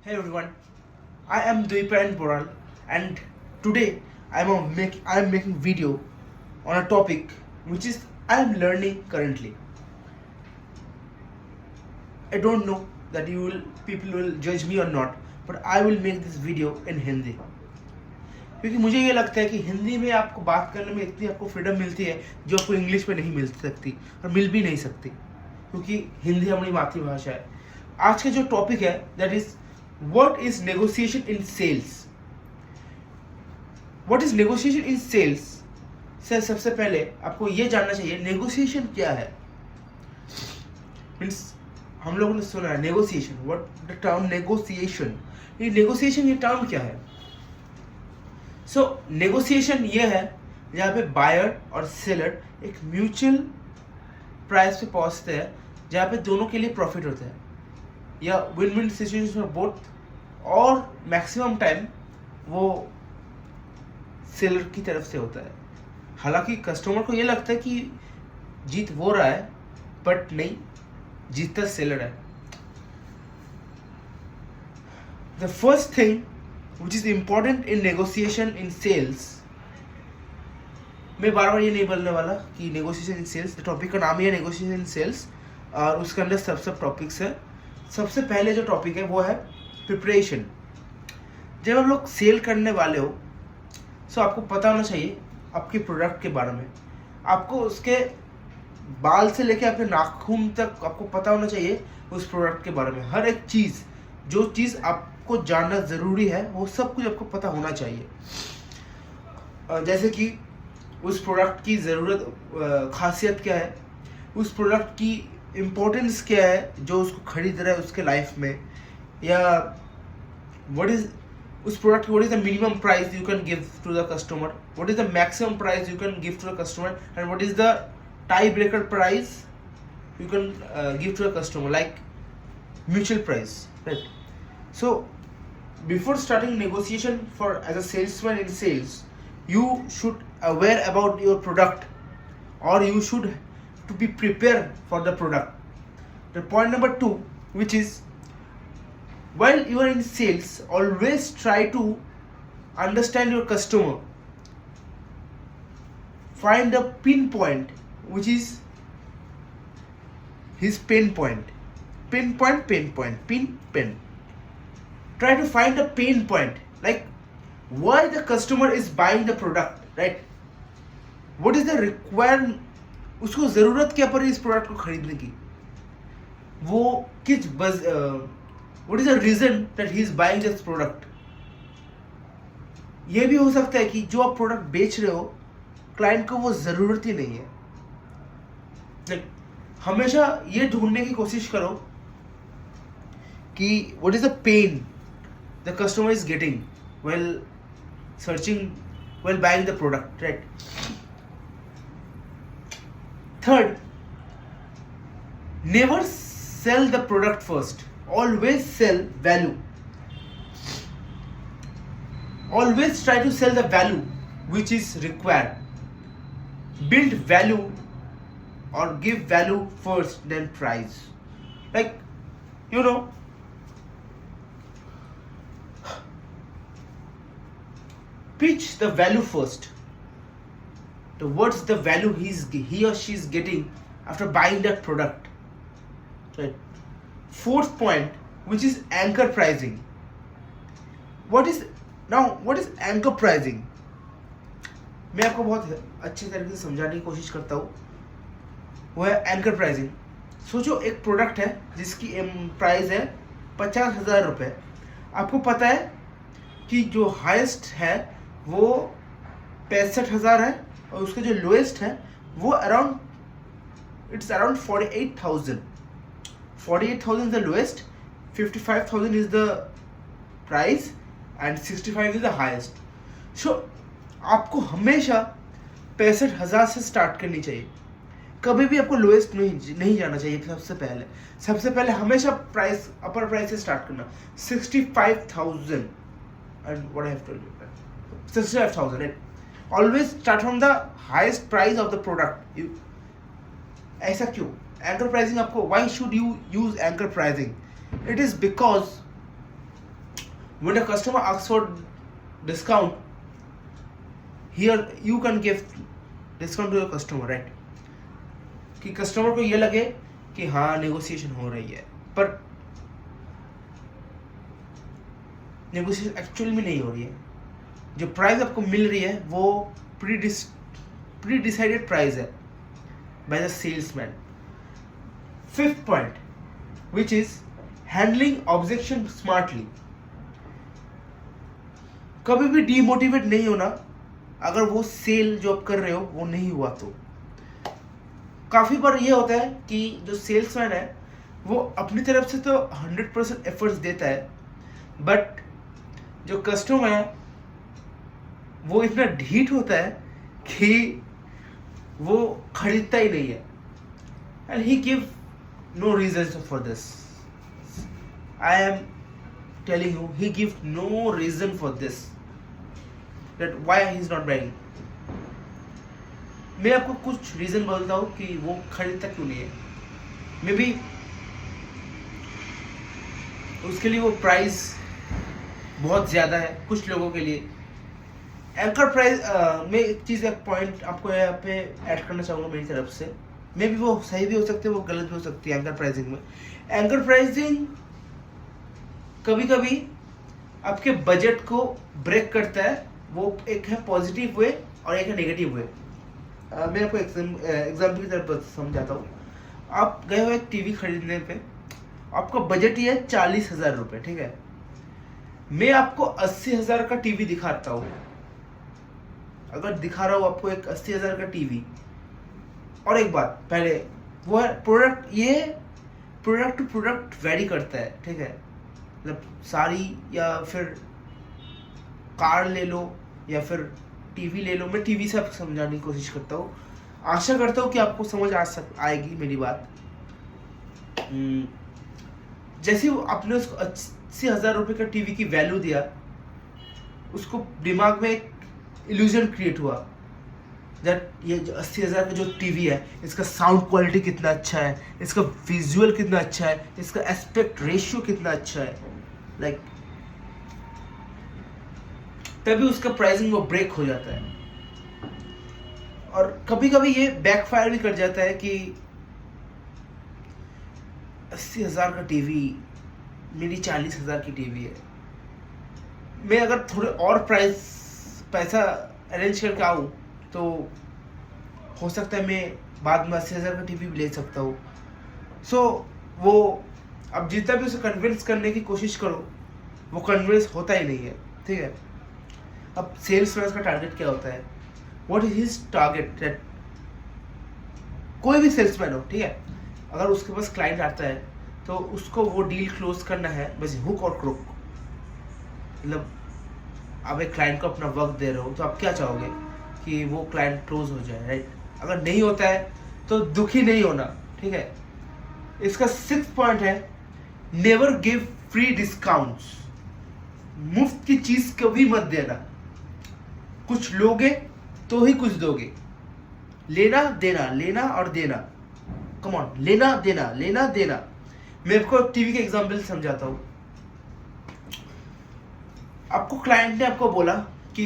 Hey everyone, I am Dvipayan Boral and today I am making video on a topic which is I am learning currently. I don't know that people will judge me or not, but I will make this video in Hindi. क्योंकि मुझे ये लगता है कि हिंदी में आपको बात करने में इतनी आपको फ्रीडम मिलती है जो आपको इंग्लिश में नहीं मिल सकती और मिल भी नहीं सकती, क्योंकि हिंदी हमारी मातृभाषा है. आज का जो टॉपिक है that is what is negotiation in sales. What is negotiation in sales से सबसे पहले आपको ये जानना चाहिए नेगोशिएशन क्या है. मीन्स हम लोगों ने सुना है negotiation, what the term negotiation. ये नेगोशिएशन ये टर्म क्या है? सो नेगोशिएशन ये है जहाँ पे बायर और सेलर एक म्यूचुअल प्राइस पे पहुंचते हैं जहाँ पे दोनों के लिए प्रॉफिट होता है, या विन विन सिचुएशन में बोथ, और मैक्सिमम टाइम वो सेलर की तरफ से होता है. हालांकि कस्टमर को ये लगता है कि जीत वो रहा है, बट नहीं, जीतता सेलर है. The first thing which is important in negotiation in sales. मैं बार बार ये नहीं बोलने वाला कि negotiation in sales, टॉपिक का नाम ही है negotiation in sales और उसके अंदर सब टॉपिक्स है. सबसे पहले जो टॉपिक है वो है प्रिपरेशन. जब आप लोग सेल करने वाले हो सो आपको पता होना चाहिए आपके प्रोडक्ट के बारे में. आपको उसके बाल से लेके आपके नाखून तक आपको पता होना चाहिए उस प्रोडक्ट के बारे में. हर एक चीज़, जो चीज़ आपको जानना ज़रूरी है वो सब कुछ आपको पता होना चाहिए. जैसे कि उस प्रोडक्ट की ज़रूरत, खासियत क्या है, उस प्रोडक्ट की इम्पोर्टेंस क्या है जो उसको खरीद रहा है उसके लाइफ में, या व्हाट इज़ उस प्रोडक्ट की, what is the minimum price you can give to the customer, what is the maximum price you can give to the customer, and what is the tie breaker price you can give to a customer, like mutual price, right? So before starting negotiation for as a salesman in sales, you should aware about your product, or you should to be prepared for the product. The point number 2, which is while you are in sales, always try to understand your customer. Find a pinpoint which is his pain point. Pin. Try to find a pain point, like why the customer is buying the product, right? What is the requirement, उसको ज़रूरत क्या पड़ रही है इस product को खरीदने की, वो किस बस what is the reason that he is buying this product. ये भी हो सकता है कि जो आप प्रोडक्ट बेच रहे हो क्लाइंट को वो ज़रूरत ही नहीं है. like, हमेशा ये ढूंढने की कोशिश करो कि what is the pain the customer is getting well searching, well buying the product, right? Third, never sell the product first, always sell value. Always try to sell the value which is required. Build value or give value first then price. Like, you know, pitch the value first. What's the value he or she is getting after buying that product, right? Fourth point, which is anchor pricing. What is anchor pricing? मैं आपको बहुत अच्छे तरीके से समझाने की कोशिश करता हूँ. वो है एंकर प्राइसिंग. सोचो एक प्रोडक्ट है जिसकी प्राइस है 50,000 रुपये. आपको पता है कि जो हाईएस्ट है वो 65,000 है और उसका जो लोएस्ट है वो around 48,000. 48,000 is the lowest, 55,000 is the price and 65 is the highest. So आपको हमेशा 65,000 से स्टार्ट करनी चाहिए. कभी भी आपको लोएस्ट नहीं जाना चाहिए. सबसे पहले हमेशा प्राइस, अपर प्राइस से स्टार्ट करना. 65,000 and what I have told you, 65,000, right? Always start from the highest price of the product. ऐसा क्यों? एंकर प्राइसिंग आपको, why should you use anchor pricing? It is because When a customer asks for discount, here you can give discount to your customer, right? कि customer को ये लगे कि हाँ negotiation हो रही है, पर नेगोशिएशन एक्चुअल में नहीं हो रही है. जो प्राइस आपको मिल रही है वो प्री डिसाइडेड प्राइस है by the salesman. Fifth point, which is handling objection smartly. कभी भी डीमोटिवेट नहीं होना अगर वो सेल जो आप कर रहे हो वो नहीं हुआ तो. काफ़ी बार ये होता है कि जो सेल्समैन है वो अपनी तरफ से तो 100% एफर्ट्स देता है, बट जो कस्टमर है वो इतना ढीठ होता है कि वो खरीदता ही नहीं है. And he give no reason for this. I am telling you, he give no reason for this that why he is not buying. मैं आपको कुछ रीजन बोलता हूँ कि वो खरीदता क्यों नहीं है. मे बी उसके लिए वो प्राइस बहुत ज़्यादा है कुछ लोगों के लिए. एंकर प्राइस मैं एक चीज़, एक पॉइंट आपको यहाँ पे ऐड करना चाहूँगा मेरी तरफ से. मे बी वो सही भी हो सकती है, वो गलत भी हो सकती है. एंकर प्राइसिंग में, एंकर प्राइसिंग कभी कभी आपके बजट को ब्रेक करता है. वो एक है पॉजिटिव वे और एक है नेगेटिव वे. मैं आपको एग्जाम्पल की तरफ समझाता हूँ. आप गए हो एक टीवी खरीदने पे, आपका बजट ही है 40,000 रुपये, ठीक है. मैं आपको 80,000 का टीवी दिखाता हूँ. अगर दिखा रहा हूँ आपको एक 80,000 का टीवी, और एक बात पहले, वो है प्रोडक्ट, ये प्रोडक्ट टू प्रोडक्ट वेरी करता है, ठीक है. मतलब साड़ी या फिर कार ले लो या फिर टीवी ले लो. मैं टीवी से आपको समझाने की कोशिश करता हूँ. आशा करता हूँ कि आपको समझ आएगी मेरी बात. जैसे आपने उसको 80,000 रुपये का टीवी की वैल्यू दिया, उसको दिमाग में एक इल्यूजन क्रिएट हुआ दैट ये 80,000 का जो टीवी है इसका साउंड क्वालिटी कितना अच्छा है, इसका विजुअल कितना अच्छा है, इसका एस्पेक्ट रेशियो कितना अच्छा है. लाइक तभी उसका प्राइसिंग वो ब्रेक हो जाता है. और कभी कभी ये बैकफायर भी कर जाता है कि 80,000 का टीवी, मेरी 40,000 की टीवी है. मैं अगर थोड़े और पैसा अरेंज करके आऊँ तो हो सकता है मैं बाद में 80,000 का टीवी भी ले सकता हूँ. सो वो अब जितना भी उसे कन्विंस करने की कोशिश करो वो कन्विंस होता ही नहीं है, ठीक है. अब सेल्समैन का टारगेट क्या होता है, व्हाट इज हिज टारगेट. कोई भी सेल्समैन हो, ठीक है, अगर उसके पास क्लाइंट आता है तो उसको वो डील क्लोज करना है बस हुक और क्रुक. मतलब आप एक क्लाइंट को अपना वक्त दे रहे हो तो आप क्या चाहोगे कि वो क्लाइंट क्लोज हो जाए, राइट. अगर नहीं होता है तो दुखी नहीं होना, ठीक है. इसका 6th पॉइंट है, नेवर गिव फ्री डिस्काउंट्स. मुफ्त की चीज कभी मत देना. कुछ लोगे तो ही कुछ दोगे. लेना देना, लेना और देना. कम ऑन, लेना देना, लेना देना. मैं आपको टीवी के एग्जांपल समझाता हूँ. आपको क्लाइंट ने आपको बोला कि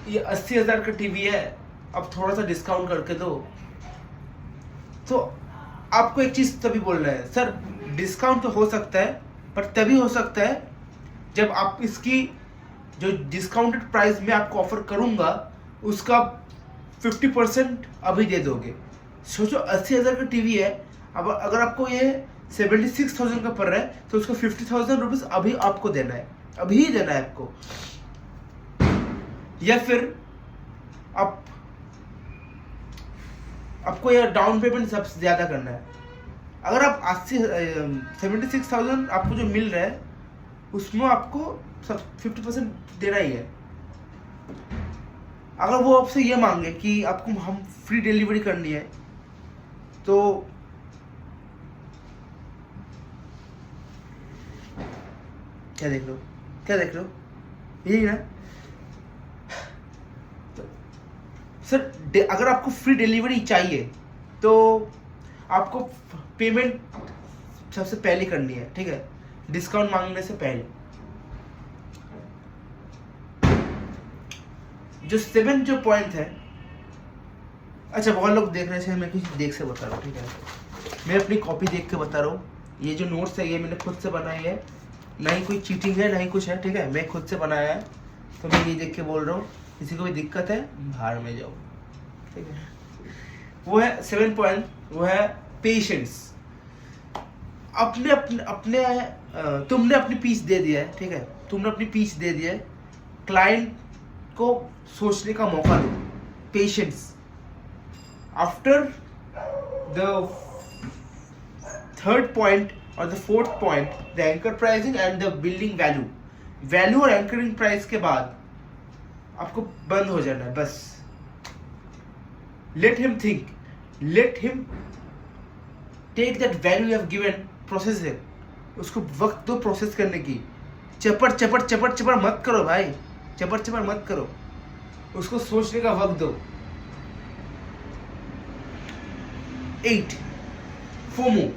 ये 80,000 का टीवी है, अब थोड़ा सा डिस्काउंट करके दो. तो आपको एक चीज तभी बोल रहा है, सर डिस्काउंट तो हो सकता है पर तभी हो सकता है जब आप इसकी जो डिस्काउंटेड प्राइस में आपको ऑफर करूंगा उसका 50% अभी दे दोगे. सोचो 80,000 का टीवी है, अब अगर आपको ये 76,000 का पड़ रहा है तो उसका 50,000 रुपीज अभी आपको देना है, अभी ही देना है आपको. या फिर आपको यह डाउन पेमेंट सबसे ज्यादा करना है. अगर आप 76,000 आपको जो मिल रहा है उसमें आपको 50% देना ही है. अगर वो आपसे ये मांगे कि आपको हम फ्री डिलीवरी करनी है तो क्या देख लो यही ना. तो सर अगर आपको फ्री डिलीवरी चाहिए तो आपको पेमेंट सबसे पहले करनी है, ठीक है. डिस्काउंट मांगने से पहले। जो 7 जो पॉइंट है, अच्छा बहुत लोग देख रहे थे, मैं किसी देख से बता रहा हूँ, ठीक है, मैं अपनी कॉपी देख के बता रहा हूँ। ये जो नोट्स है ये मैंने खुद से बनाई है, ना ही कोई चीटिंग है ना ही कुछ है, ठीक है, मैं खुद से बनाया है, तो मैं ये देख के बोल रहा हूँ। किसी को भी दिक्कत है बाहर में जाओ, ठीक है। वो है 7 पॉइंट, वो है पेशेंस। अपने अपने अपने तुमने अपनी पीस दे दिया है, ठीक है, तुमने अपनी पीस दे दिया है, क्लाइंट को सोचने का मौका दो, patience. After the third point और the fourth point, the anchor pricing and the building value, value और एंकरिंग प्राइस के बाद आपको बंद हो जाना है बस। Let him think, let him take that value you have given, process है, उसको वक्त दो प्रोसेस करने की। चपर चपर चपर चपर मत करो भाई, चपर चपर मत करो, उसको सोचने का वक्त दो। 8 फोमो,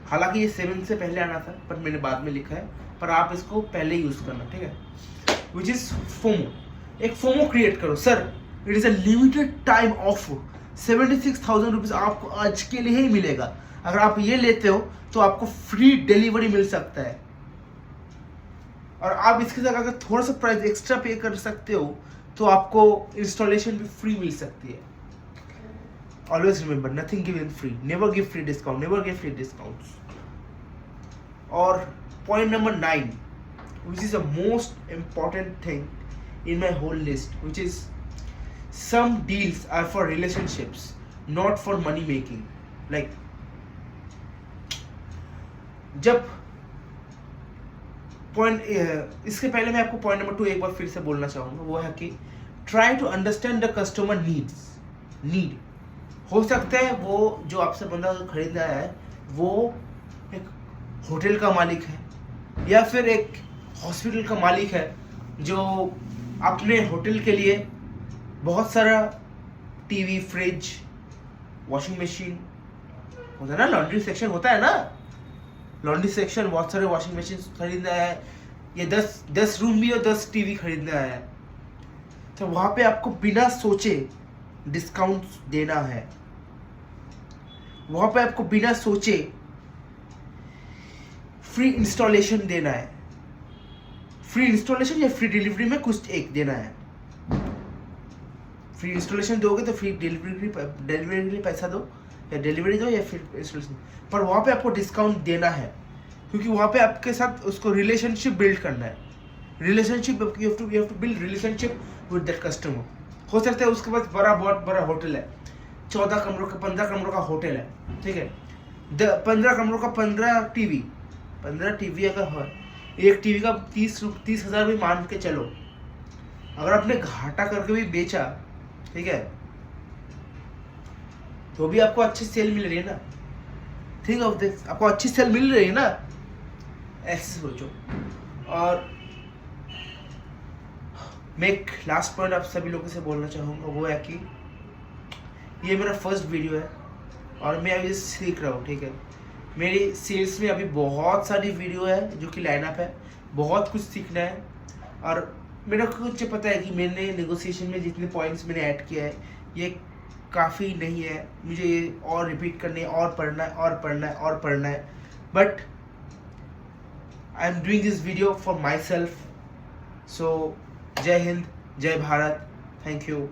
हालांकि ये 7 से पहले आना था पर मैंने बाद में लिखा है, पर आप इसको पहले यूज करना, ठीक है। विच इज फोमो, एक फोमो क्रिएट करो। Sir it is a limited time offer, 76,000 rupees आपको आज के लिए ही मिलेगा। अगर आप ये लेते हो तो आपको फ्री डिलीवरी मिल सकता है, और आप इसके साथ अगर थोड़ा सा प्राइस एक्स्ट्रा पे कर सकते हो तो आपको इंस्टॉलेशन भी फ्री मिल सकती है। Always remember, nothing given free, never give free discount, never give free discounts. और point number 9, which is the most important thing in my whole list, which is some deals are for relationships, not for money making. Like जब point, इसके पहले मैं आपको point number 2 एक बार फिर से बोलना चाहूंगा, वो है कि try to understand the customer need. हो सकता है वो जो आपसे बंदा खरीद रहा है वो एक होटल का मालिक है, या फिर एक हॉस्पिटल का मालिक है जो अपने होटल के लिए बहुत सारा टीवी, फ्रिज, वॉशिंग मशीन होता है ना, लॉन्ड्री सेक्शन होता है ना, लॉन्ड्री सेक्शन, बहुत सारे वॉशिंग मशीन खरीदना है, ये 10 रूम भी और 10 टीवी खरीदना है, तो वहां पे आपको बिना सोचे डिस्काउंट देना है। वहां पे आपको बिना सोचे फ्री इंस्टॉलेशन देना है, फ्री इंस्टॉलेशन या फ्री डिलीवरी में कुछ एक देना है। फ्री इंस्टॉलेशन दोगे तो फ्री डिलीवरी के लिए पैसा दो, या डिलीवरी दो या फिर इंस्टॉलेशन, पर वहाँ पे आपको डिस्काउंट देना है, क्योंकि वहाँ पे आपके साथ उसको रिलेशनशिप बिल्ड करना है। Relationship, you have to build relationship with that customer. हो सकता है उसके पास बहुत बड़ा होटल है, 14 कमरों का 15 कमरों का होटल है, ठीक है, 15 कमरों का 15 टीवी अगर हो, एक टीवी का 30,000 भी मान के चलो, अगर आपने घाटा करके भी बेचा, ठीक है, तो भी आपको अच्छी सेल मिल रही है ना। थिंक ऑफ दिस, आपको अच्छी सेल मिल रही है ना, ऐसे सोचो। और मैं एक लास्ट पॉइंट आप सभी लोगों से बोलना चाहूँगा, वो है कि ये मेरा फर्स्ट वीडियो है और मैं अभी सीख रहा हूँ, ठीक है। मेरी सेल्स में अभी बहुत सारी वीडियो है जो कि लाइनअप है, बहुत कुछ सीखना है, और मेरा कुछ पता है कि मैंने नेगोशिएशन में जितने पॉइंट्स मैंने ऐड किया है ये काफ़ी नहीं है, मुझे ये और रिपीट करने, और पढ़ना है और पढ़ना है और पढ़ना है, but I am doing this video for myself. So जय हिंद, जय भारत, थैंक यू।